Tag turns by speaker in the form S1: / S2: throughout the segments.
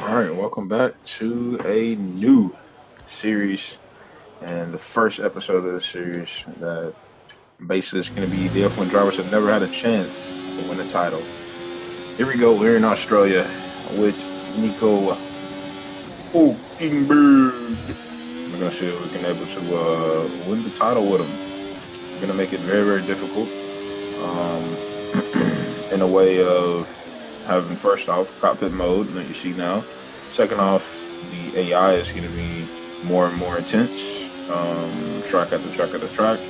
S1: All right, welcome back to a new series and the first episode of the series that basically is going to be the F1 drivers have never had a chance to win a title. Here we go. We're in Australia with Nico Hulkenberg. We're going to see if we can able to win the title with him. We're going to make it very, very difficult um, in a way of having first off cockpit mode that you see now. Second off, the AI is going to be more and more intense. Track after track after track.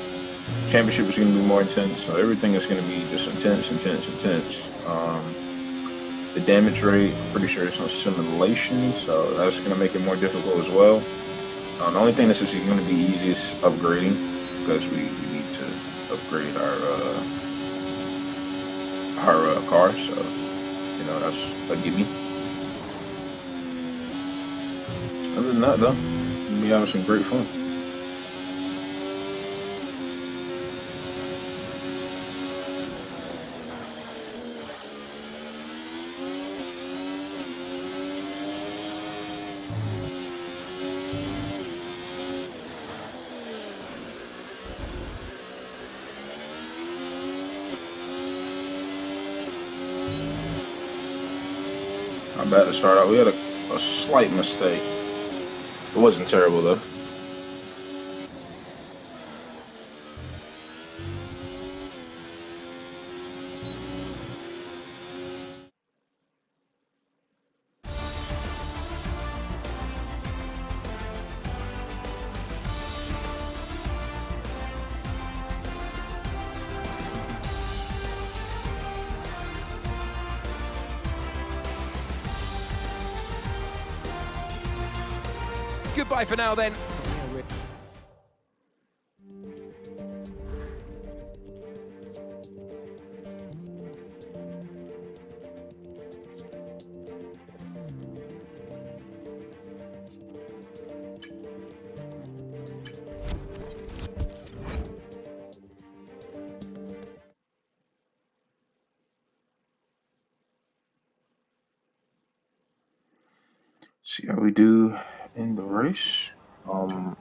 S1: Championship is going to be more intense. So everything is going to be just intense, intense, intense. The damage rate, I'm pretty sure it's on simulation, so that's going to make it more difficult as well. The only thing that's just going to be easy is upgrading because we need to upgrade our car. So that's a gimme. Other than that, though, we'll be having some great fun. Not bad to start out. We had a slight mistake. It wasn't terrible though.
S2: Goodbye for now, then.
S1: See how we do in the race.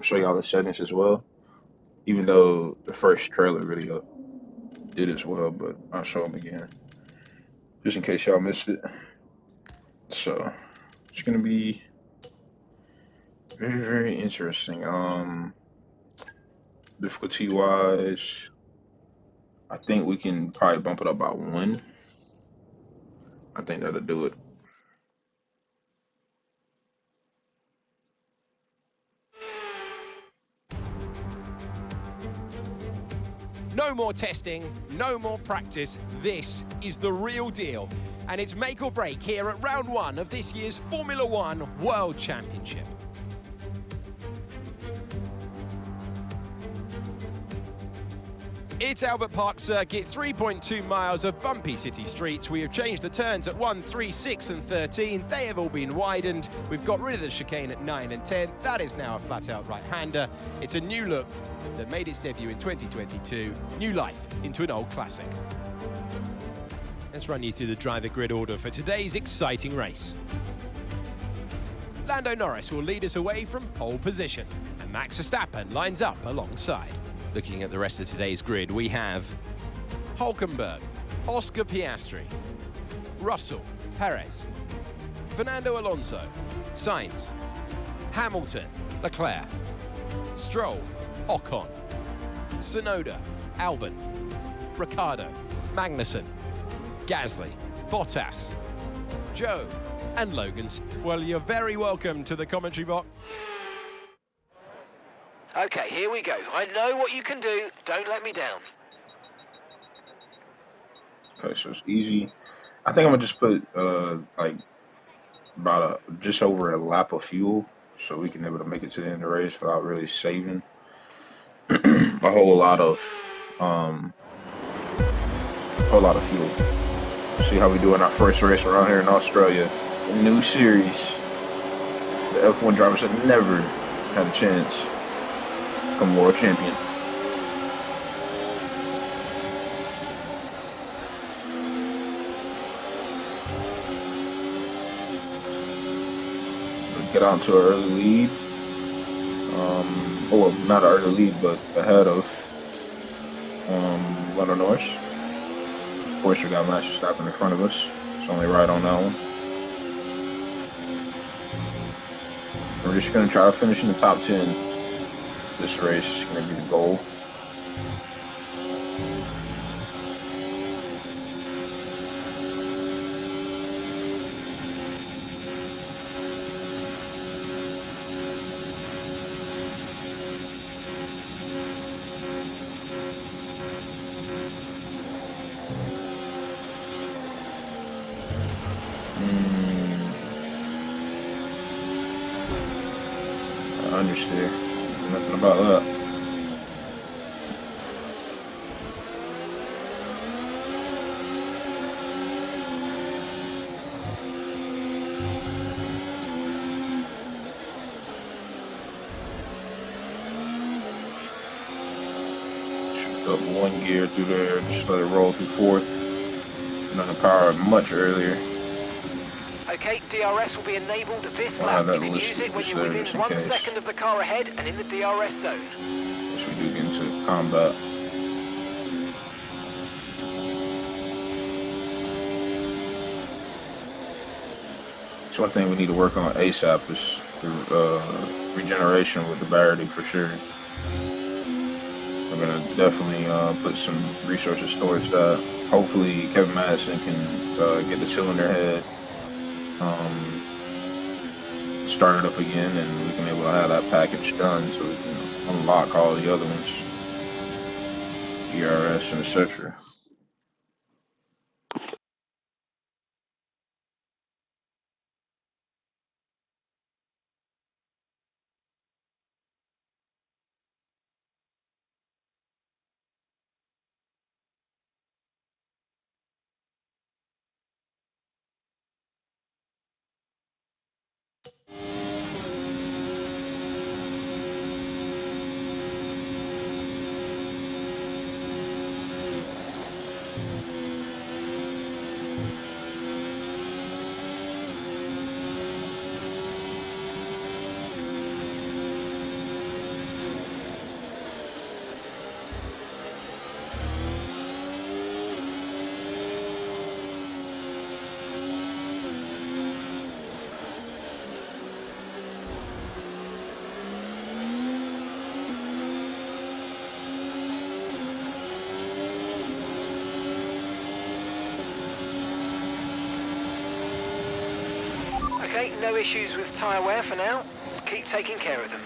S1: Show y'all the settings as well. Even though the first trailer video did as well, but I'll show them again just in case y'all missed it. So it's gonna be very, very interesting. Difficulty wise, I think we can probably bump it up by one. I think that'll do it.
S2: No more testing, no more practice. This is the real deal. And it's make or break here at round one of this year's Formula One World Championship. It's Albert Park Circuit, 3.2 miles of bumpy city streets. We have changed the turns at 1, 3, 6 and 13. They have all been widened. We've got rid of the chicane at 9 and 10. That is now a flat-out right-hander. It's a new look that made its debut in 2022. New life into an old classic. Let's run you through the driver grid order for today's exciting race. Lando Norris will lead us away from pole position, and Max Verstappen lines up alongside. Looking at the rest of today's grid, we have Hulkenberg, Oscar Piastri, Russell, Perez, Fernando Alonso, Sainz, Hamilton, Leclerc, Stroll, Ocon, Tsunoda, Albon, Ricciardo, Magnussen, Gasly, Bottas, Joe, and Logan. Well, you're very welcome to the commentary box.
S3: Okay, here we go. I know what you can do. Don't let me down.
S1: Okay, so it's easy. I think I'm gonna just put like about just over a lap of fuel, so we can be able to make it to the end of the race without really saving a um whole lot of fuel. See how we do in our first race around here in Australia. A new series. The F1 drivers have never had a chance to become world champion. get out to an early lead. Well, not an early lead, but ahead of Lando Norris. Of course, we got Max Verstappen in front of us. It's only right on that one. We're just going to try to finish in the top 10 this race. Is going to be the goal. Understeer. Nothing about that. Shoot up one gear through there, just let it roll through fourth. And then the power much earlier.
S3: Okay, DRS will be enabled this lap. You can use it when you're within 1 second of the car ahead and in the DRS zone.
S1: Yes, we do get into combat. It's one thing we need to work on ASAP is the regeneration with the Barity for sure. We're gonna definitely put some resources towards that. Hopefully Kevin Madison can get the cylinder head started up again, and we can be able to have that package done so we can unlock all the other ones, ERS and etc.
S3: Okay, no issues with tyre wear for now. Keep taking care of them.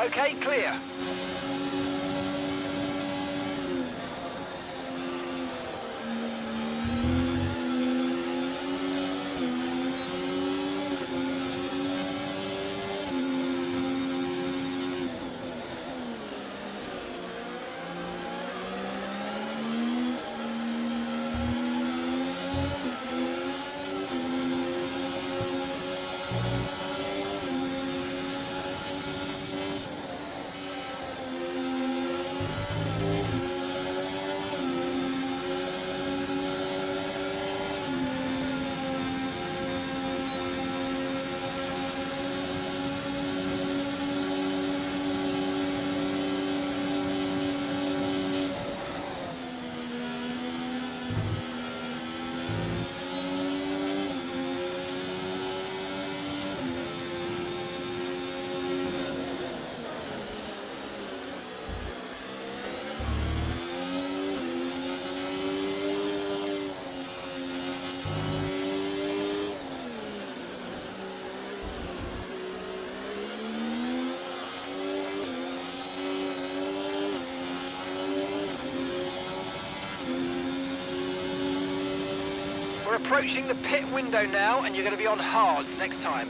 S3: Okay, clear. We're approaching the pit window now, and you're going to be on hards next time.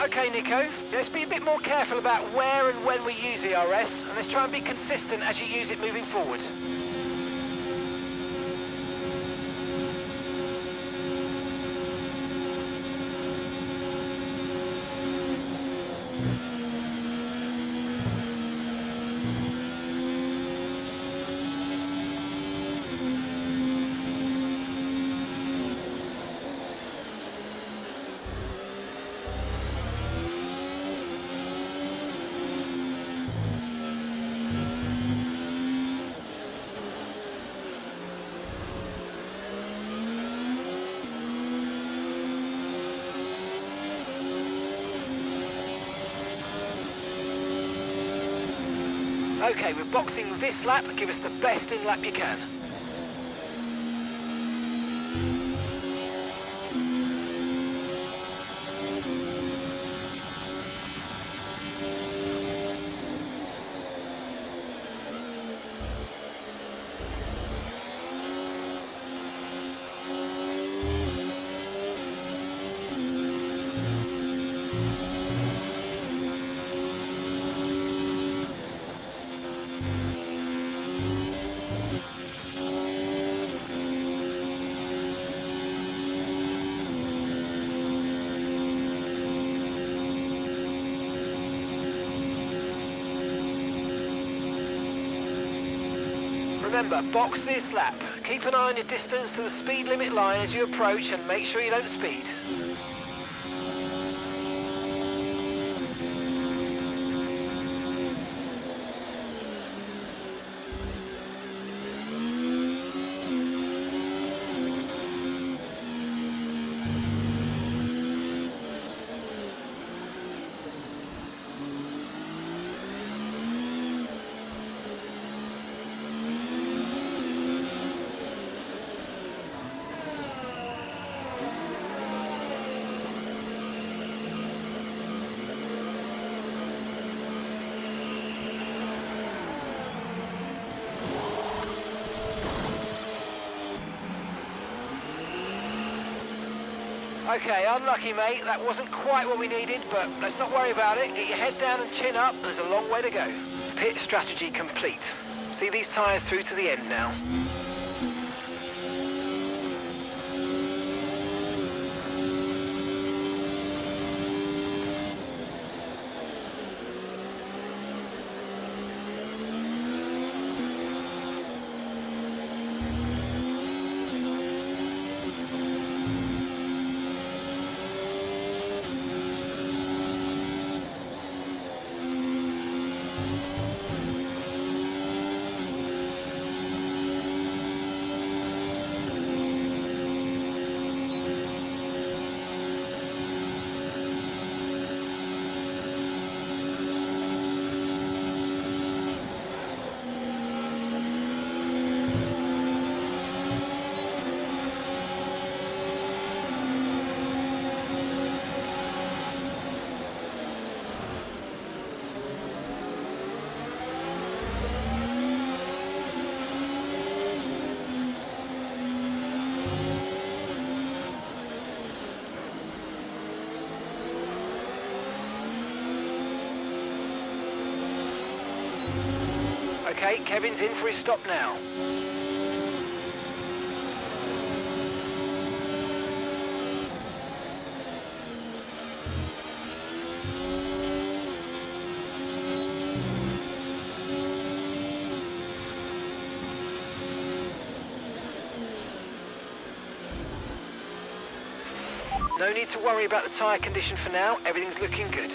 S3: Okay, Nico, let's be a bit more careful about where and when we use ERS, and let's try and be consistent as you use it moving forward. Okay, we're boxing this lap. Give us the best in lap you can. Remember, box this lap. Keep an eye on your distance to the speed limit line as you approach and make sure you don't speed. Okay, unlucky, mate. That wasn't quite what we needed, but let's not worry about it. Get your head down and chin up. There's a long way to go. Pit strategy complete. See these tyres through to the end now. Okay, Kevin's in for his stop now. No need to worry about the tyre condition for now. Everything's looking good.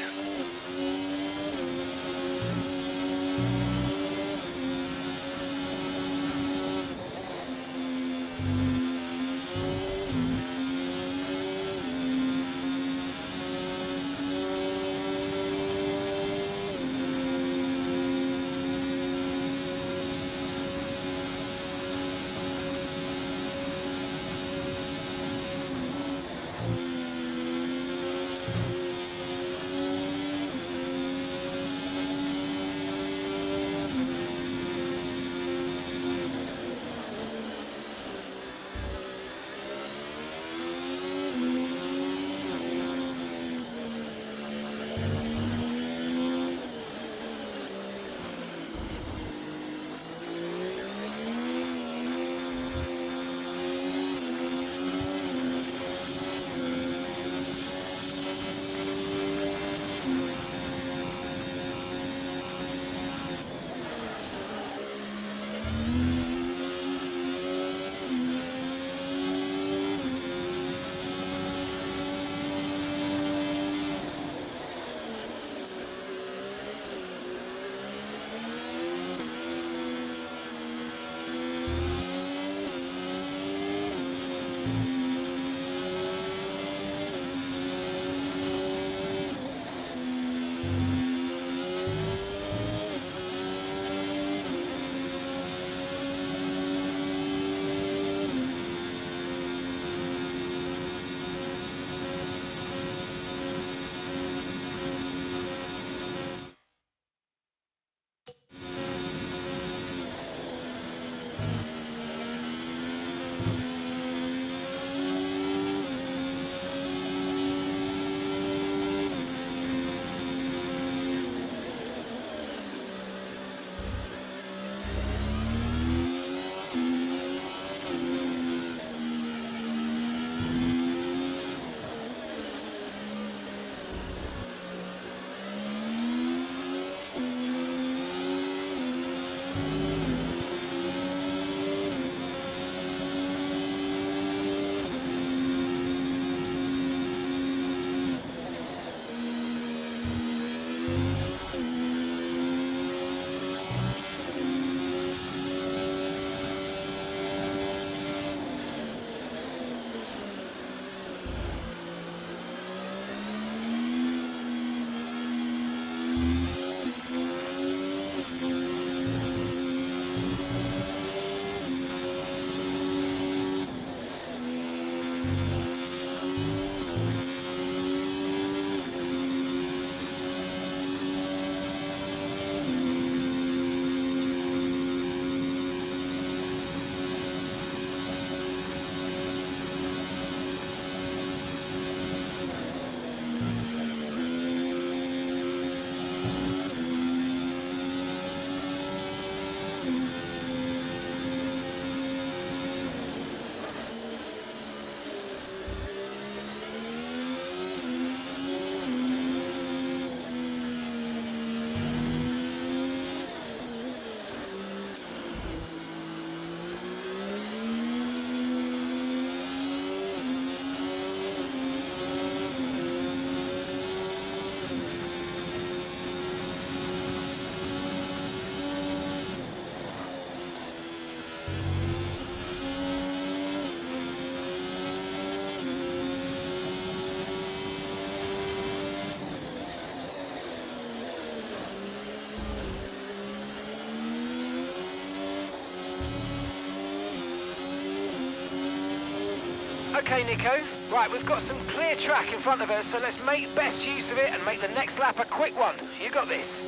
S3: Okay, Nico. Right, we've got some clear track in front of us, so let's make best use of it and make the next lap a quick one. You got this.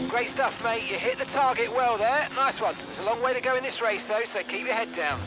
S3: Great stuff, mate. You hit the target well there. Nice one. There's a long way to go in this race, though, so keep your head down.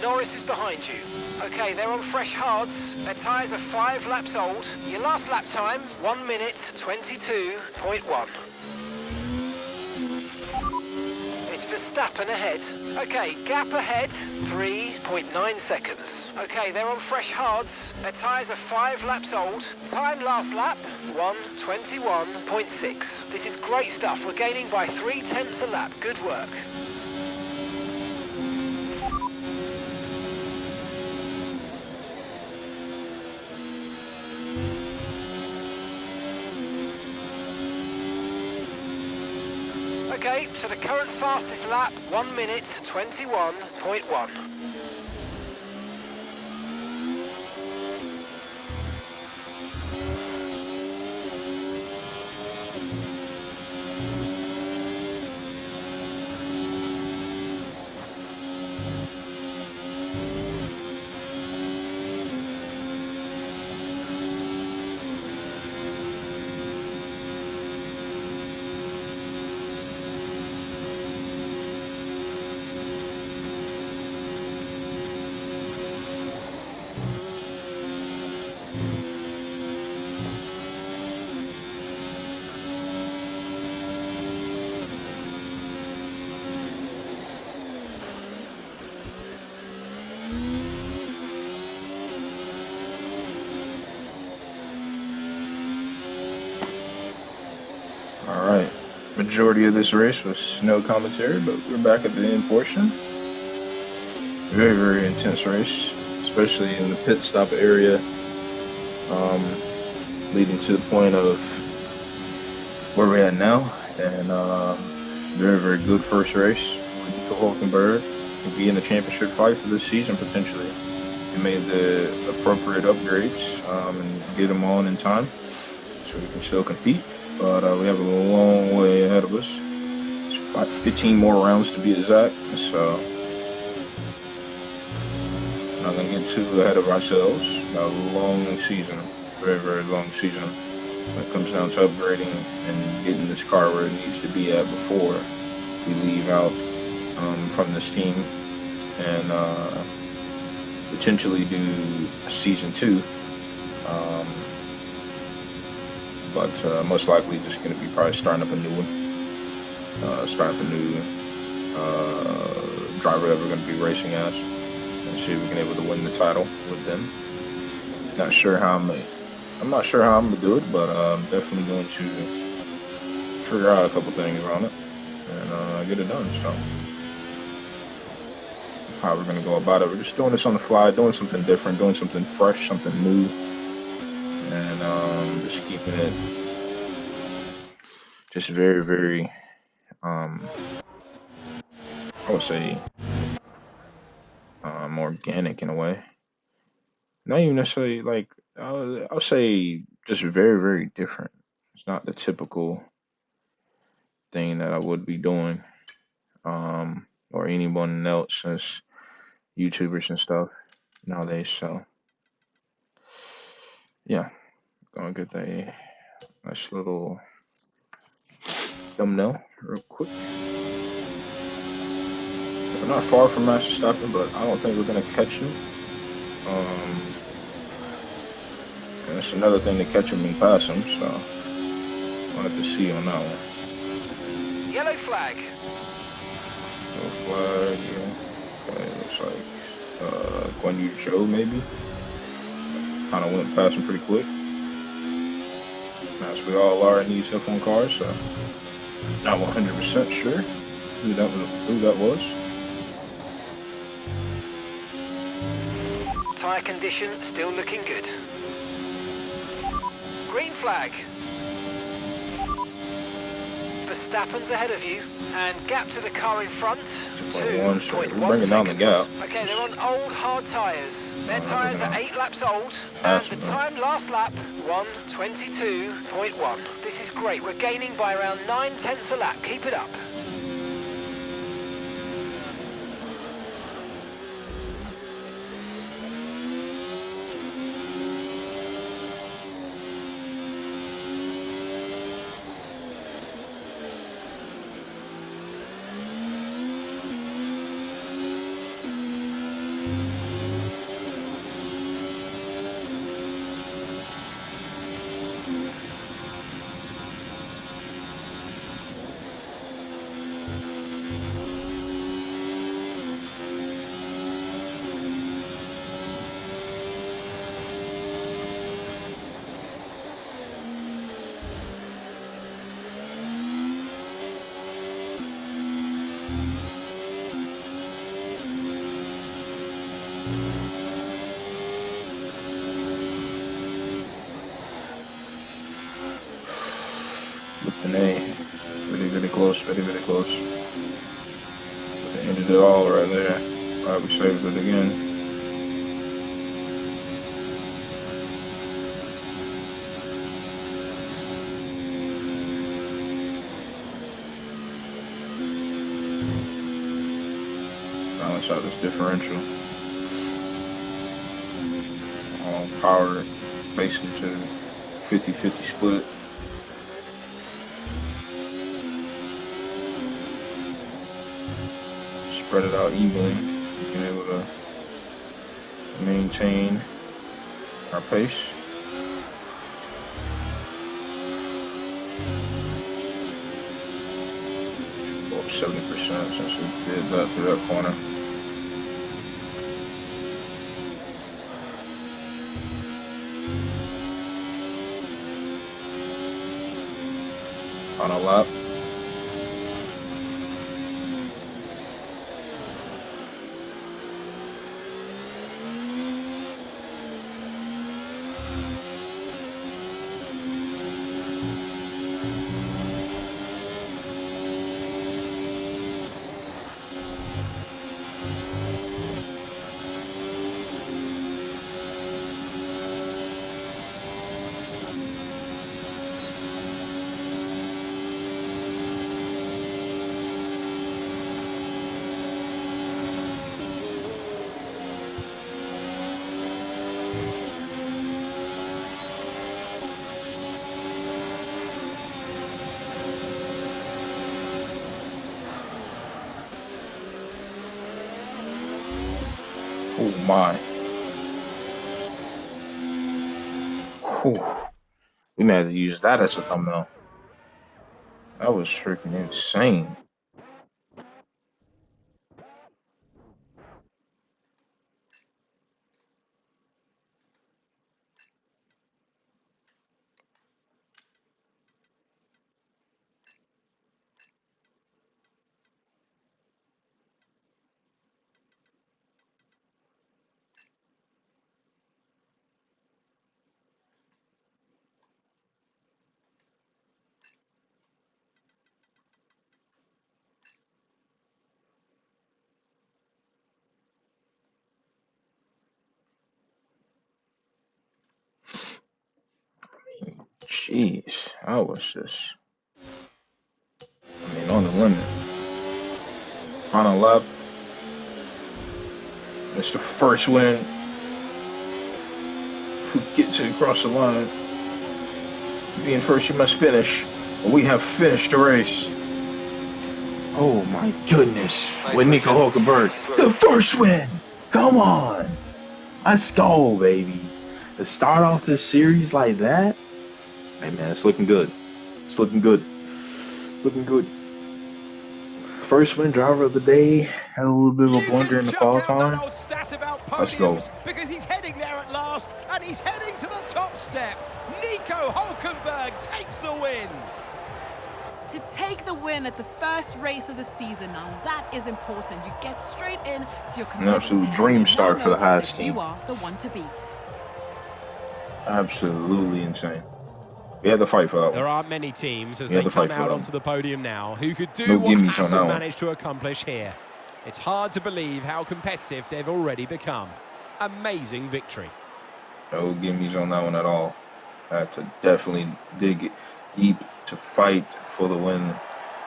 S3: Norris is behind you. Okay, they're on fresh hards. Their tyres are 5 laps old. Your last lap time, 1 minute 22.1. It's Verstappen ahead. Okay, gap ahead, 3.9 seconds. Okay, they're on fresh hards. Their tyres are 5 laps old. Time last lap, 1:21.6. This is great stuff. We're gaining by 0.3 a lap. Good work. Okay, so the current fastest lap, 1 minute 21.1.
S1: All right. Majority of this race was no commentary, but we're back at the end portion. Very, very intense race, especially in the pit stop area, leading to the point of where we're at now. And very, very good first race. Nico Hulkenberg can be in the championship fight for this season potentially. He made the appropriate upgrades and get them on in time so we can still compete. But we have a long way ahead of us. It's about 15 more rounds to be exact. So I'm not going to get too ahead of ourselves. A long season, very, very long season. When it comes down to upgrading and getting this car where it needs to be at before we leave out from this team and potentially do season 2. But most likely just going to be probably starting up a new one, starting up a new driver that we're going to be racing as, and see if we can able to win the title with them. I'm not sure how I'm going to do it, but I'm definitely going to figure out a couple things on it and get it done. So how we're going to go about it, we're just doing this on the fly, doing something different, doing something fresh, something new. And just keeping it just very, very I would say organic in a way. Not even necessarily like I would say just very, very different. It's not the typical thing that I would be doing, or anyone else as YouTubers and stuff nowadays. So yeah, gonna get a nice little thumbnail real quick. We're not far from Master Stappen, but I don't think we're gonna catch him. And it's another thing to catch him and pass him, so I'll have to see on that one.
S3: Yellow flag.
S1: Yellow flag, yeah. Okay, looks like Guan Yu Zhou maybe. Kind of went past him pretty quick. As we all are in these F1 cars, so not 100% sure who that was.
S3: Tyre condition still looking good. Green flag. Verstappen's ahead of you, and gap to the car in front, 2.1
S1: We're bringing down the gap.
S3: Okay, they're on old hard tyres. Their tyres are 8 laps old, and the time last lap, 1:22.1. This is great. We're gaining by around 9/10 a lap. Keep it up.
S1: And really, really close, very, very close. They ended it all right there. Alright, we saved it again. Balance out this differential. All power basically to 50-50 split. Spread it out evenly, being able to maintain our pace. Go up 70% since we did that through that corner. On a lap. Oh my. Whew. We may have to use that as a thumbnail. That was freaking insane. Jeez, I was just, on the limit. Final lap. It's the first win. Who gets it across the line? Being first, you must finish. We have finished the race. Oh my goodness.
S3: Nice
S1: With
S3: one,
S1: Nico
S3: gents.
S1: Hulkenberg. The first win. Come on. Let's go, baby. To start off this series like that. Hey, man, it's looking good. It's looking good. It's looking good. First win, driver of the day. Had a little bit of a blunder in the fall time. Let's go.
S2: Because he's heading there at last, and he's heading to the top step. Nico Hulkenberg takes the win.
S4: To take the win at the first race of the season, now that is important. You get straight in to your competitors.
S1: An absolute dream start for the Haas team.
S4: You are the one to beat.
S1: Absolutely insane. We had to fight for that one.
S2: There aren't many teams as
S1: We had
S2: they
S1: to fight
S2: come
S1: for
S2: out
S1: that
S2: onto the podium now who could do
S1: No
S2: what
S1: gimmies on
S2: Haas
S1: that
S2: have
S1: one.
S2: managed to accomplish here. It's hard to believe how competitive they've already become. Amazing victory.
S1: No gimmies on that one at all. Had to definitely dig deep to fight for the win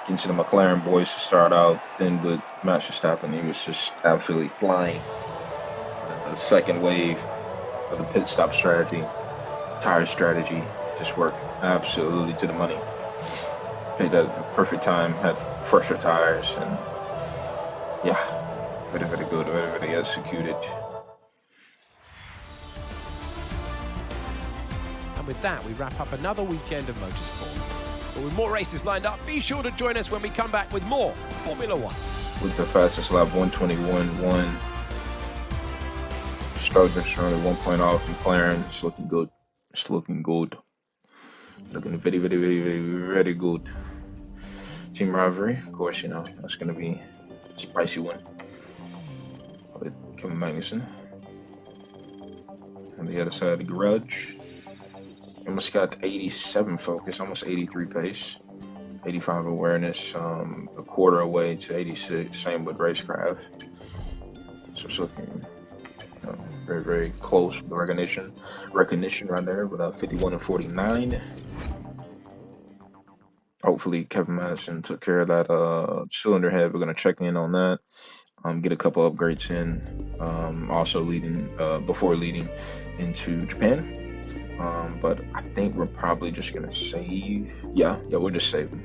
S1: against the McLaren boys to start out. Then with Max Verstappen, he was just absolutely flying. The second wave of the pit stop strategy, tire strategy, just worked absolutely to the money. Picked at the perfect time, had fresher tires, and yeah, very, very good, very, very executed.
S2: And with that, we wrap up another weekend of motorsport. But with more races lined up, be sure to join us when we come back with more Formula One.
S1: With the fastest lap, 121.1. Starting only 1 point off McLaren. It's looking good. It's looking good. Looking very, very, very, very, very good. Team rivalry, of course, you know, that's going to be a spicy one. With Kevin Magnussen. On the other side of the garage. Almost got 87 focus, almost 83 pace. 85 awareness, a quarter away to 86. Same with racecraft. So it's looking very, very close with the recognition right there with 51 and 49. Hopefully Kevin Madison took care of that cylinder head. We're going to check in on that. Get a couple upgrades in. Also before leading into Japan. But I think we're probably just going to save. Yeah, we're just saving.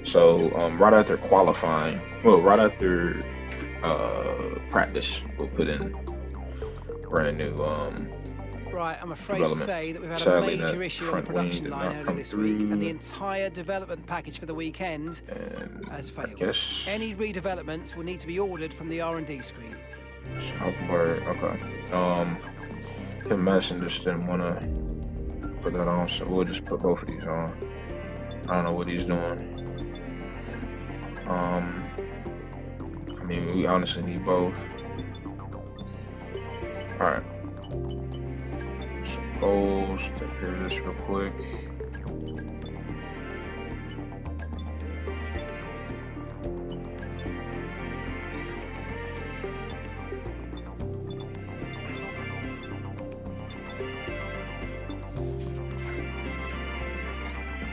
S1: So right after qualifying, right after practice, we'll put in brand new
S3: Right, I'm afraid to say that we've had
S1: Sadly,
S3: a major
S1: that
S3: issue on the
S1: front wing
S3: production
S1: did
S3: line
S1: not
S3: earlier
S1: come
S3: this week, and
S1: through.
S3: the entire development package for the weekend
S1: and
S3: has
S1: I
S3: failed.
S1: guess
S3: Any redevelopments will need to be ordered from the R&D screen.
S1: okay. Kevin Madison just didn't want to put that on, so we'll just put both of these on. I don't know what he's doing. I mean, we honestly need both. Alright. Suppose take care of this real quick.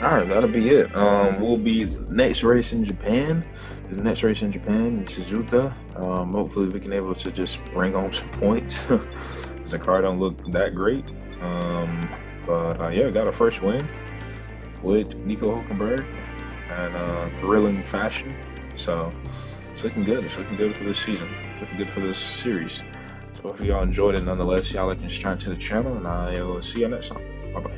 S1: Alright, that'll be it. We'll be next race in Japan. The next race in Japan is Suzuka. Hopefully we can able to just bring home some points. The car don't look that great. But yeah, got a first win with Nico Hulkenberg and thrilling fashion. So it's looking good. It's looking good for this season. Looking good for this series. So if y'all enjoyed it nonetheless, y'all like and subscribe to the channel, and I'll see you next time. Bye bye.